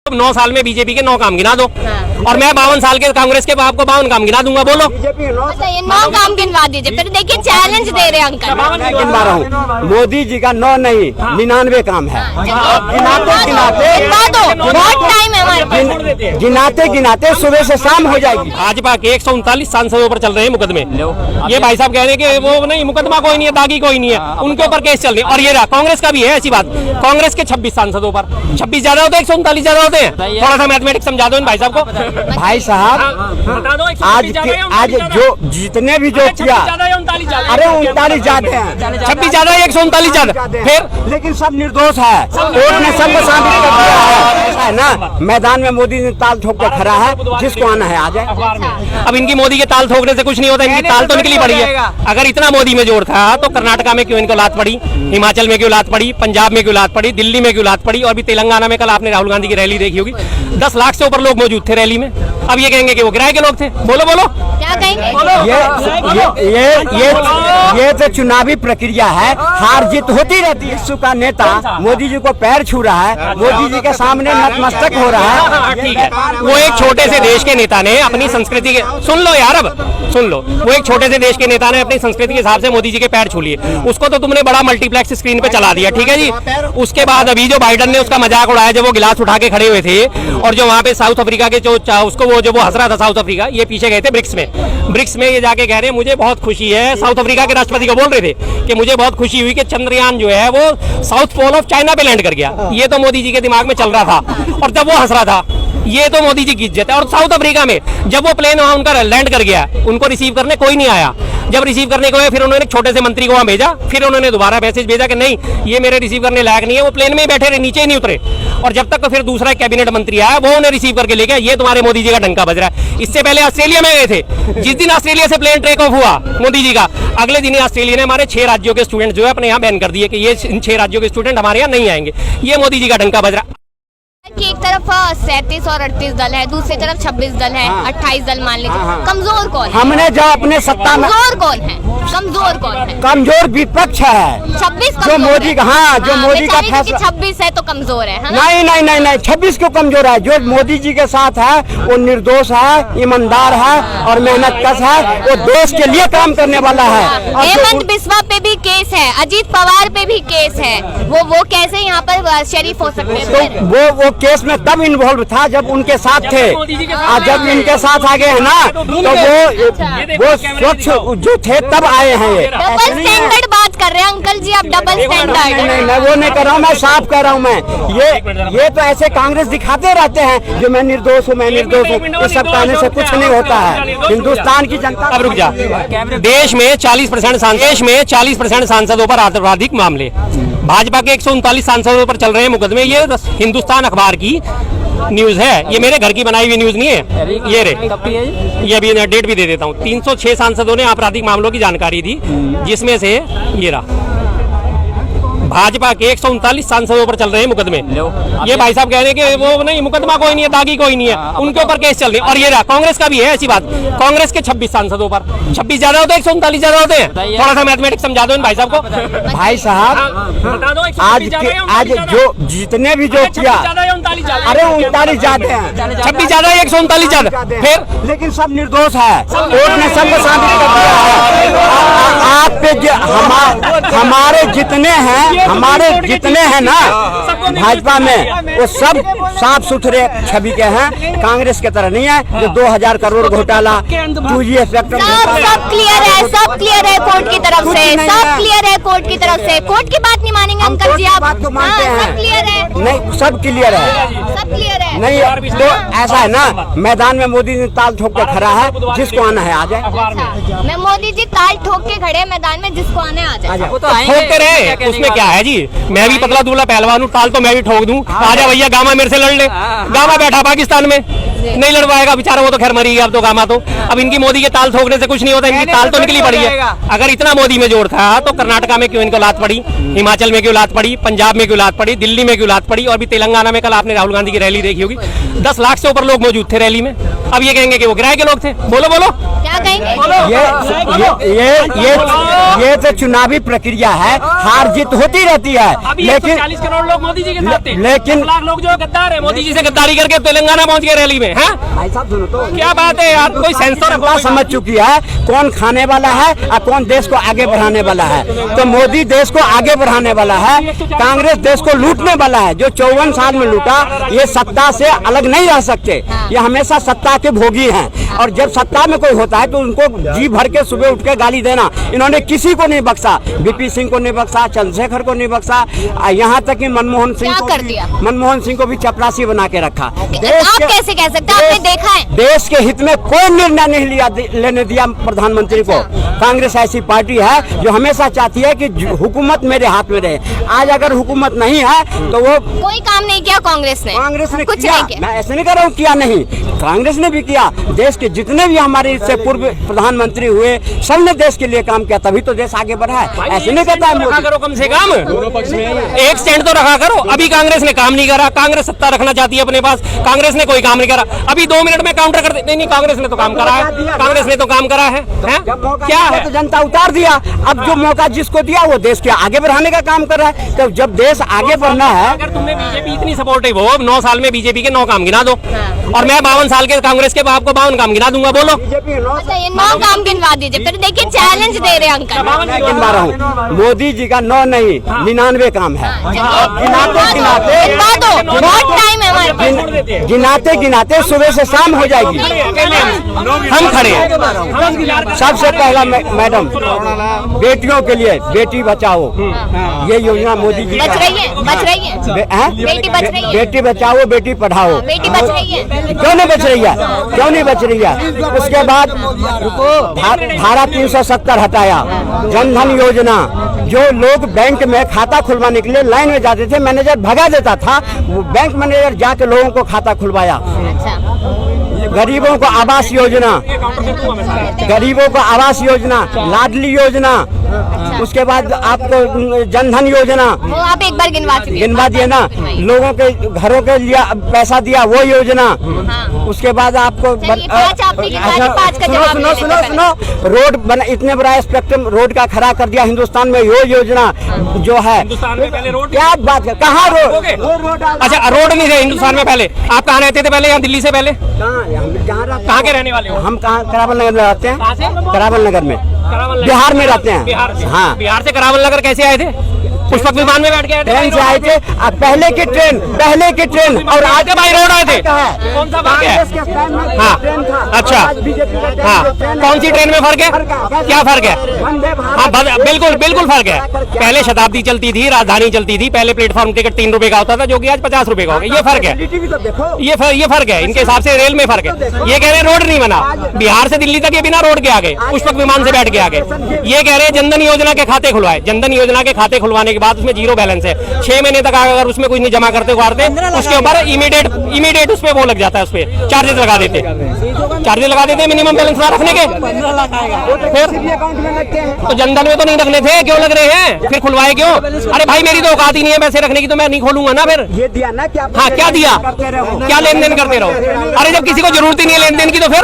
9 साल में बीजेपी के 9 काम गिना दो। और मैं 52 साल के कांग्रेस के आपको 52 काम गिना दूंगा। बोलो अच्छा, ये 9 काम गिनवा दीजिए। फिर देखिए चैलेंज दे रहे हैं अंकल। मैं गिनवा रहा हूँ, मोदी जी का 9 नहीं 99 काम है। बहुत टाइम है हमारे पास। गिनाते गिनाते सुबह से शाम हो जाएगी। भाजपा के 139 सांसदों पर चल रहे हैं मुकदमे। ये भाई साहब कह रहे हैं कि वो नहीं, मुकदमा कोई नहीं है, दागी कोई नहीं है, उनके ऊपर केस चल रहे हैं। और ये रहा कांग्रेस का भी है ऐसी बात, कांग्रेस के 26 सांसदों पर 26 ज्यादा होते हैं, 139 ज्यादा होते हैं। थोड़ा सा मैथमेटिक्स समझा दो इन भाई साहब को। भाई साहब आज जो जितने भी जो किया, अरे 39 ज्यादा है, 26 ज्यादा है, 139 ज्यादा। फिर लेकिन सब निर्दोष है, कोर्ट ने सबको साबित कर दिया है। ऐसा है ना, मैदान में मोदी ने ताल ठोक कर खड़ा है, जिसको आना है आ जाए। अब इनकी मोदी के ताल ठोकने से कुछ नहीं होता, इनकी ताल तो निकली पड़ी है। अगर इतना मोदी में जोर था तो कर्नाटका में क्यों इनको लात पड़ी, हिमाचल में क्यों लात पड़ी, पंजाब में क्यों लात पड़ी, दिल्ली में क्यों लात पड़ी, और भी तेलंगाना में कल आपने राहुल गांधी की रैली देखी होगी, 10 लाख से ऊपर लोग मौजूद थे रैली में। अब ये कहेंगे कि वो किराए के लोग थे। बोलो बोलो क्या कहेंगे? ये तो चुनावी प्रक्रिया है, हार जीत होती रहती है। विश्व का नेता मोदी जी को पैर छू रहा है, मोदी जी के सामने नतमस्तक हो रहा है। ठीक है, वो एक छोटे से देश के नेता ने अपनी संस्कृति के, सुन लो यार, अब सुन लो, वो एक छोटे से देश के नेता ने अपनी संस्कृति के हिसाब से मोदी जी के पैर छू लिए। उसको तो तुमने बड़ा मल्टीप्लेक्स स्क्रीन पे चला दिया, ठीक है जी। उसके बाद अभी जो बाइडन ने उसका मजाक उड़ाया, जब वो गिलास उठा के खड़े हुए थे, और जो वहां पे साउथ अफ्रीका के जो उसको वो हंस रहा था साउथ अफ्रीका, ये पीछे गए थे ब्रिक्स में ये जाके कह रहे हैं मुझे बहुत खुशी है, साउथ अफ्रीका के राष्ट्रपति को बोल रहे थे कि मुझे बहुत खुशी हुई कि चंद्रयान जो है वो साउथ पोल ऑफ चाइना पे लैंड कर गया। ये तो मोदी जी के दिमाग में चल रहा था, और जब वो हंस रहा था, ये तो मोदी जी की इज्जत है। और साउथ अफ्रीका में जब वो प्लेन वहां उनका लैंड कर गया, उनको रिसीव करने कोई नहीं आया। जब रिसीव करने को आया, फिर उन्होंने छोटे से मंत्री को वहां भेजा, फिर उन्होंने दोबारा मैसेज भेजा कि नहीं, ये मेरे रिसीव करने लायक नहीं है। वो प्लेन में ही बैठे रहे, नीचे ही नहीं उतरे। और जब तक तो फिर दूसरा कैबिनेट मंत्री आया, वो उन्हें रिसीव करके ले गया। ये तुम्हारे मोदी जी का डंका बज रहा है। इससे पहले ऑस्ट्रेलिया में गए थे, जिस दिन ऑस्ट्रेलिया से प्लेन टेक ऑफ हुआ मोदी जी का, अगले दिन ही ऑस्ट्रेलिया ने हमारे 6 राज्यों के स्टूडेंट जो है अपने यहाँ बैन कर दिए कि ये इन 6 राज्यों के स्टूडेंट हमारे यहाँ नहीं आएंगे। ये मोदी जी का डंका बज रहा है। कि एक तरफ 37 और 38 दल है, दूसरी तरफ 26 दल है, 28 दल मान लीजिए। कमजोर कौन है? हमने जो अपने सत्ता में, कमजोर कौन है? कमजोर कौन है? कमजोर विपक्ष है। 26 जो मोदी का, हाँ, जो मोदी का फैसला, 26 है तो कमजोर है ना? नहीं 26 क्यों कमजोर है? जो मोदी जी के साथ है वो निर्दोष है, ईमानदार है और मेहनतकश है, वो देश के लिए काम करने वाला है। हेमंत बिस्वा पे भी केस है, अजीत पवार पे भी केस है, वो कैसे यहाँ पर शरीफ हो सकते हैं? तो वो केस में तब इन्वॉल्व था जब उनके साथ थे, और जब इनके साथ आ गए हैं ना, तो वो स्वच्छ जो थे तब आए हैं। ये डबल स्टैंडर्ड बात कर रहे हैं अंकल जी, आप डबल स्टैंडर्ड। नहीं, वो नहीं कर रहा हूँ, मैं साफ कर रहा हूँ। मैं ये तो ऐसे कांग्रेस दिखाते रहते हैं जो मैं निर्दोष हूँ, मैं निर्दोष हूँ। इस सब कहने से कुछ नहीं होता है। हिंदुस्तान की जनता, अब रुक जा, देश में 40% सांसदों पर आपराधिक मामले, भाजपा के 139 सांसदों पर चल रहे हैं मुकदमे। ये हिंदुस्तान अखबार की न्यूज है, ये मेरे घर की बनाई हुई न्यूज नहीं है। ये ये अभी डेट भी दे देता हूँ। 306 सांसदों ने आपराधिक मामलों की जानकारी दी, जिसमें से ये रहा, भाजपा के 139 सांसदों पर चल रहे हैं मुकदमे। ये भाई साहब कह रहे हैं कि वो नहीं, मुकदमा कोई नहीं है, दागी कोई नहीं है, उनके ऊपर केस चल रहे हैं। और ये रहा कांग्रेस का भी है ऐसी बात, कांग्रेस के 26 सांसदों पर 26 ज्यादा होते हैं, 139 ज्यादा होते हैं। थोड़ा सा मैथमेटिक्स समझा दो इन भाई साहब को। भाई साहब आज जो जितने भी जो किया, अरे 39 ज्यादा है, 26 ज्यादा है, 139 ज्यादा। फिर लेकिन सब निर्दोष है, कोर्ट ने सबको साबित कर दिया है। आप पे हमारे जितने हैं ना भाजपा में, वो सब साफ सुथरे छवि के हैं, कांग्रेस के तरह नहीं है जो 2000 करोड़ घोटाला, 2G स्पेक्ट्रम, सब क्लियर है, सब क्लियर है कोर्ट की तरफ से, सब क्लियर है कोर्ट की तरफ से। कोर्ट की बात नहीं मानेंगे अंकल जी आप? बात को मानते हैं, सब क्लियर है, नहीं सब क्लियर है, सब क्लियर है। नहीं तो ऐसा है ना, मैदान में मोदी ने ताल ठोक कर खड़ा है, जिसको आना है आ जाए। मैं मोदी जी ताल ठोक के खड़े मैदान में, जिसको आने आ जाए। ठोकते रहे, उसमें क्या है जी। मैं भी पतला दुबला पहलवान हूँ, ताल तो मैं भी ठोक दूं। आजा भैया गामा मेरे से लड़ ले। गामा बैठा पाकिस्तान में, नहीं लड़ पाएगा बेचारा, वो तो खैर मरी गया अब तो गामा तो। अब इनकी मोदी के ताल ठोकने से कुछ नहीं होता, इनकी ताल तो निकली पड़ी है। अगर इतना मोदी में जोर था तो कर्नाटका में क्यों इनको लात पड़ी, हिमाचल में क्यों लात पड़ी, पंजाब में क्यों लात पड़ी, दिल्ली में क्यों लात पड़ी, और भी तेलंगाना में कल आपने राहुल गांधी की रैली देखी होगी, 10 लाख से ऊपर लोग मौजूद थे रैली में। अब ये कहेंगे कि वो किराए के लोग थे। बोलो बोलो क्या कहेंगे? ये तो चुनावी प्रक्रिया है, हार जीत होती रहती है। लेकिन 40 करोड़ लोग मोदी जी के साथ थे, लेकिन लाख लोग जो गद्दार है मोदी जी से गद्दारी करके तेलंगाना पहुंच गए रैली में। हैं भाई साहब सुनो तो, क्या बात है यार, कोई सेंस तो रखो। समझ चुकी है कौन खाने वाला है और कौन देश को आगे बढ़ाने वाला है। तो मोदी देश को आगे बढ़ाने वाला है, कांग्रेस देश को लूटने वाला है। जो 54 साल में लूटा, ये सत्ता से अलग नहीं रह सकते, ये हमेशा सत्ता के भोगी हैं। और जब सत्ता में कोई होता है तो उनको जी भर के सुबह उठ के गाली देना, इन्होंने किसी को नहीं बख्शा, बीपी सिंह को नहीं बख्शा, चंद्रशेखर को नहीं बख्शा, यहाँ तक कि मनमोहन सिंह को भी चपरासी बना के रखा। आप कैसे कह सकते हैं? आपने देखा है देश के हित में कोई निर्णय नहीं लेने दिया प्रधानमंत्री को। कांग्रेस ऐसी पार्टी है जो हमेशा चाहती है कि हुकूमत मेरे हाथ में रहे। आज अगर हुकूमत नहीं है तो वो कोई काम नहीं किया कांग्रेस ने कुछ नहीं किया। मैं ऐसे नहीं कर रहा हूँ किया नहीं, कांग्रेस ने भी किया। देश के जितने भी हमारे इससे पूर्व प्रधानमंत्री हुए, सबने देश के लिए काम किया, तभी तो देश आगे बढ़ा है। ऐसे नहीं कहता है रखा करो, कम से कम एक स्टैंड तो रखा करो। अभी कांग्रेस ने काम नहीं करा, कांग्रेस सत्ता रखना चाहती है अपने पास, कांग्रेस ने कोई काम नहीं करा। अभी 2 मिनट में काउंटर कर दे, नहीं कांग्रेस ने तो काम करा है, कांग्रेस ने तो काम करा है। क्या है तो जनता उतार दिया। अब जो मौका जिसको दिया वो देश के आगे बढ़ाने का काम कर रहा है। तो जब देश आगे बढ़ना है, अगर तुमने बीजेपी इतनी सपोर्टिव हो, 9 साल में बीजेपी के 9 काम गिना दो, और मैं 52 साल के कांग्रेस के आपको 52 काम गिना दूंगा। बोलो ये 9 काम गिनवा दीजिए। फिर देखिए चैलेंज दे रहे हैं अंकल। मैं गिनवा रहा हूँ, मोदी जी का 9 नहीं 99 काम है। बहुत टाइम है हमारे पास। गिनाते गिनाते सुबह से शाम हो जाएगी। हम खड़े हैं। सबसे पहला मैडम, बेटियों के लिए बेटी बचाओ, ये योजना मोदी जी बच रही है बेटी बच रही है। बेटी बचाओ बेटी पढ़ाओ। बेटी बच रही है, क्यों नहीं बच रही है? क्यों नहीं बच रही है? उसके बाद धारा 370 हटाया, जनधन योजना, जो लोग बैंक में खाता खुलवाने के लिए लाइन में जाते थे, मैनेजर भगा देता था, वो बैंक मैनेजर जाके लोगों को खाता खुलवाया। गरीबों को आवास योजना, गरीबों को आवास योजना, लाडली योजना, उसके बाद आपको जनधन योजना, वो आप एक बार गिनवा दिए ना। लोगों के घरों के लिए पैसा दिया, वो योजना। उसके बाद आपको सुनो, रोड बना, इतने बड़ा स्पेक्ट्रम रोड का खड़ा कर दिया हिंदुस्तान में, वो योजना जो है। क्या बात है, कहाँ रोड? अच्छा रोड नहीं थे हिंदुस्तान में पहले? आप कहाँ रहते थे पहले? यहाँ दिल्ली से पहले कहाँ के रहने वाले हो? हम कहाँ करावल नगर में रहते हैं। करावल नगर में, बिहार में रहते हैं। बिहार से? हाँ, बिहार से करावल नगर कैसे आए थे? पुष्पक विमान में बैठ के आए थे? ट्रेन से आए थे। पहले की ट्रेन और आगे बाई रोड आए थे। कौन सा फर्क है? हाँ अच्छा, हाँ कौन सी ट्रेन में फर्क है? क्या फर्क है? हाँ बिल्कुल फर्क है। पहले शताब्दी चलती थी, राजधानी चलती थी, पहले प्लेटफॉर्म टिकट 3 रुपए का होता था, जो कि आज 50 रुपए का हो गया। ये फर्क है, ये फर्क है। इनके हिसाब से रेल में फर्क है। ये कह रहे हैं रोड नहीं बना, बिहार से दिल्ली तक ये बिना रोड के आ गए, पुष्पक विमान से बैठ के आ गए। ये कह रहे हैं जनधन योजना के खाते खुलवाए। जनधन योजना के खाते खुलवाने के बाद उसमें 0 बैलेंस है, 6 महीने तक अगर उसमें कुछ नहीं जमा करते उगारते, उसके ऊपर इमीडिएट उस पे वो लग जाता है, उस पे चार्जेस लगा देते मिनिमम बैलेंस ना रखने के। फिर तो जनधन में तो नहीं रखने थे, क्यों लग रहे हैं? फिर खुलवाए क्यों? अरे भाई मेरी तो औकात ही नहीं है पैसे रखने की, तो मैं नहीं खोलूंगा ना। फिर ये दिया ना क्या? हाँ क्या दिया? क्या लेन देन करते रहो? अरे जब किसी को जरूरत ही नहीं है लेन देन की, तो फिर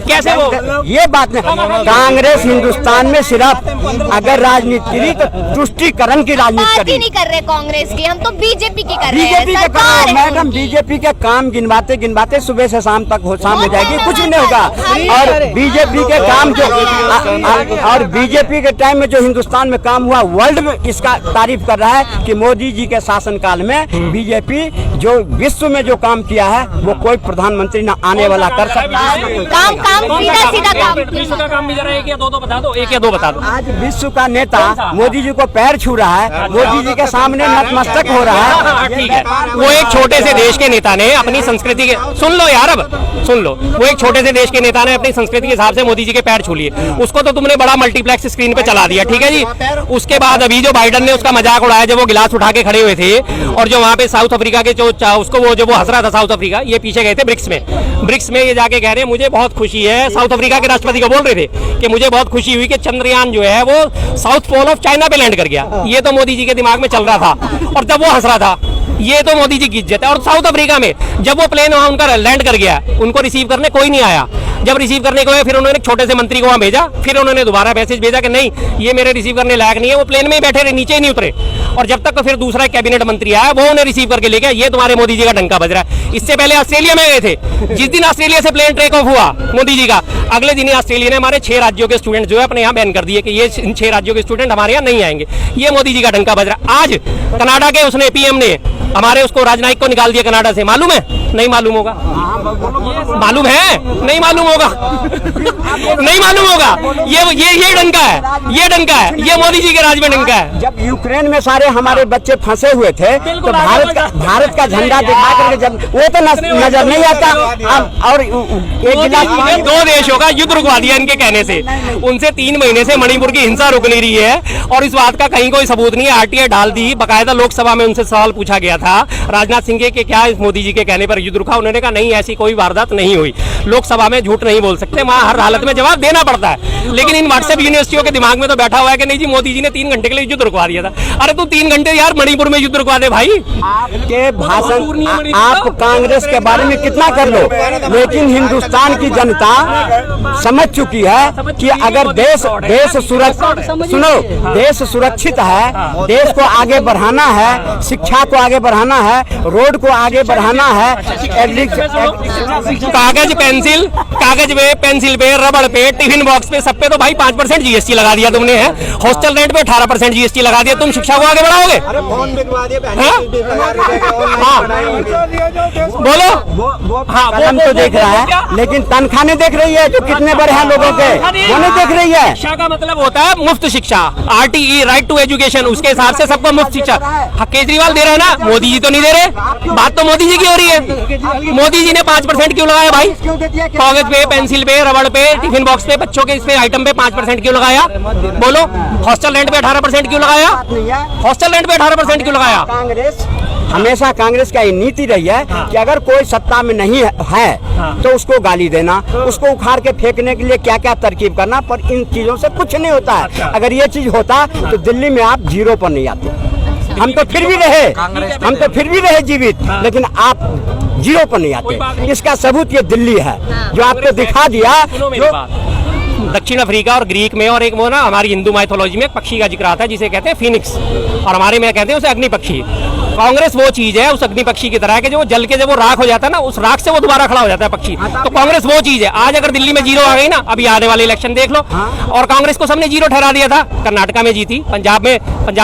कैसे वो? ये बात नहीं। कांग्रेस हिंदुस्तान में सिर्फ अगर राजनीति तुष्टिकरण की राजनीति नहीं कर रहे कांग्रेस की, हम तो बीजेपी की कर रहे हैं। बीजेपी के मैडम, बीजेपी के काम गिनवाते सुबह से शाम तक शाम हो जाएगी, कुछ नहीं होगा। और बीजेपी के काम जो और बीजेपी के टाइम में जो हिंदुस्तान में काम हुआ, वर्ल्ड में इसका तारीफ कर रहा है कि मोदी जी के शासनकाल में बीजेपी जो विश्व में जो काम किया है, वो कोई प्रधानमंत्री न आने वाला कर सकता है। काम सीधा काम। विश्व का काम भी जरा एक या दो बता दो, एक या दो बता दो। आज विश्व का नेता मोदी जी को पैर छू रहा है, मोदी जी के सामने नतमस्तक हो रहा है। ठीक है, वो एक छोटे से देश के नेता ने अपनी संस्कृति के, सुन लो यार, अब सुन लो, वो एक छोटे से देश के नेता ने अपनी संस्कृति के हिसाब से मोदी जी के पैर छू लिए, उसको तो तुमने बड़ा मल्टीप्लेक्स स्क्रीन पे चला दिया, ठीक है जी। उसके बाद अभी जो बाइडन ने उसका मजाक उड़ाया जब वो गिलास उठा के खड़े हुए थे, और जो वहां पे साउथ अफ्रीका के जो उसको वो जो वो हंस रहा था साउथ अफ्रीका, ये पीछे गए थे ब्रिक्स में ये जाके कह रहे हैं मुझे बहुत खुशी है, साउथ अफ्रीका के राष्ट्रपति को बोल रहे थे कि मुझे बहुत खुशी हुई कि चंद्रयान जो है वो साउथ पोल ऑफ चाइना पे लैंड कर गया। ये तो मोदी जी के दिमाग में चल रहा था, और जब वो हंस रहा था, ये तो मोदी जी की इज्जत है। और साउथ अफ्रीका में जब वो प्लेन वहां उनका लैंड कर गया, उनको रिसीव करने कोई नहीं आया। जब रिसीव करने को आया, फिर उन्होंने एक छोटे से मंत्री को वहां भेजा, फिर उन्होंने दोबारा मैसेज भेजा कि नहीं ये मेरे रिसीव करने लायक नहीं है, वो प्लेन में ही बैठे रहे, नीचे ही नहीं उतरे। और जब तक तो फिर दूसरा कैबिनेट मंत्री आया, वो उन्हें रिसीव करके ले गया। ये तुम्हारे मोदी जी का डंका बज रहा है। इससे पहले ऑस्ट्रेलिया में गए थे, जिस दिन ऑस्ट्रेलिया से प्लेन टेक ऑफ हुआ मोदी जी का, अगले दिन ही ऑस्ट्रेलिया ने हमारे 6 राज्यों के स्टूडेंट जो है अपने यहाँ बैन कर दिए कि ये इन 6 राज्यों के स्टूडेंट हमारे यहाँ नहीं आएंगे। ये मोदी जी का डंका बज रहा है। आज कनाडा के उसने पीएम ने हमारे उसको राजनायिक को निकाल दिया कनाडा से, मालूम है? नहीं मालूम होगा। मालूम है? नहीं मालूम होगा। नहीं मालूम होगा। ये डंका है, ये डंका है, ये मोदी जी के राज में डंका है। जब यूक्रेन में सारे हमारे बच्चे फंसे हुए थे, तो भारत का झंडा दिखा करके जब वो तो नजर नहीं आता। और एक गिलास 2 देशों का युद्ध रुकवा दिया इनके कहने से। उनसे 3 महीने से मणिपुर की हिंसा रुक नहीं रही है, और इस बात का कहीं कोई सबूत नहीं है। आरटीआई डाल दी, बकायदा लोकसभा में उनसे सवाल पूछा गया था राजनाथ सिंह के क्या इस मोदी जी के कहने पर युद्ध रुका। उन्होंने कहा नहीं ऐसी कोई वारदात नहीं हुई। लोकसभा में झूठ नहीं बोल सकते, वहां हर हालत में जवाब देना पड़ता है। लेकिन इन व्हाट्सएप यूनिवर्सिटियों के दिमाग में तो बैठा हुआ है कि नहीं जी मोदी जी ने 3 घंटे के लिए युद्ध रुकवा दिया था। अरे तू 3 घंटे यार मणिपुर में युद्ध रुकवा दे भाई। आपके भाषण आप कांग्रेस के बारे में कितना कर लो, लेकिन हिंदुस्तान की जनता समझ चुकी है कि अगर देश सुरक्षित है, देश को आगे बढ़ाना है, शिक्षा को आगे बढ़ाना है, रोड को आगे बढ़ाना है, कागज पे, पेंसिल पे, रबड़ पे, टिफिन बॉक्स पे, सब पे तो भाई 5% जीएसटी लगा दिया तुमने है। हॉस्टल रेंट पे 18% जीएसटी लगा दिया। तुम शिक्षा को आगे बढ़ाओगे? बोलो। हाँ, कदम तो देख रहा है, लेकिन तनख्वाह नहीं देख रही है जो कितने बड़े हैं लोगों के, वो नहीं देख रही है। शिक्षा का मतलब होता है मुफ्त शिक्षा, RTE राइट टू एजुकेशन, उसके हिसाब से सबको मुफ्त शिक्षा। केजरीवाल दे रहे हैं ना, मोदी जी तो नहीं दे रहे। बात तो मोदी जी की हो रही है। मोदी जी ने 5% क्यों लगाया भाई? कागज पे, पेंसिल पे, रबड़ पे, टिफिन बॉक्स पे, बच्चों के इस पे आइटम पे 5% क्यों लगाया? बोलो। हॉस्टल रेंट पे 18% क्यों लगाया? हॉस्टल रेंट पे 18% क्यों लगाया? हमेशा कांग्रेस का ये नीति रही है कि अगर कोई सत्ता में नहीं है तो उसको गाली देना, उसको उखाड़ के फेंकने के लिए क्या क्या तरकीब करना, पर इन चीजों से कुछ नहीं होता है। अगर ये चीज होता तो दिल्ली में आप 0 पर नहीं आते। हम तो फिर भी रहे जीवित, लेकिन आप 0 पर नहीं आते। इसका सबूत ये दिल्ली है जो आपको दिखा दिया। दक्षिण अफ्रीका और ग्रीक में, और एक वो ना हमारी हिंदू माइथोलॉजी में एक पक्षी का जिक्र आता है जिसे कहते हैं फिनिक्स, और हमारे में कहते हैं उसे अग्नि पक्षी। कांग्रेस वो चीज है उस अग्नि पक्षी की तरह कि जो जल के जब वो राख हो जाता है ना, उस राख से वो दोबारा खड़ा हो जाता है पक्षी। तो कांग्रेस वो चीज है। आज अगर दिल्ली में 0 आ गई ना, अभी आने वाले इलेक्शन देख लो, और कांग्रेस को सबने 0 ठहरा दिया था। कर्नाटका में जीती, पंजाब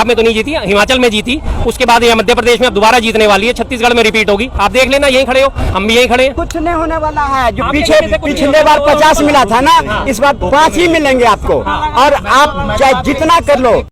में तो नहीं जीती, हिमाचल में जीती, उसके बाद ये मध्य प्रदेश में अब दोबारा जीतने वाली है, छत्तीसगढ़ में रिपीट होगी। आप देख लेना, यहीं खड़े हो, हम भी यहीं खड़े हैं। कुछ नहीं होने वाला है। जो पिछले बार 50 मिला था ना, इस बार 5 ही मिलेंगे आपको, और आप चाहे जितना कर लो।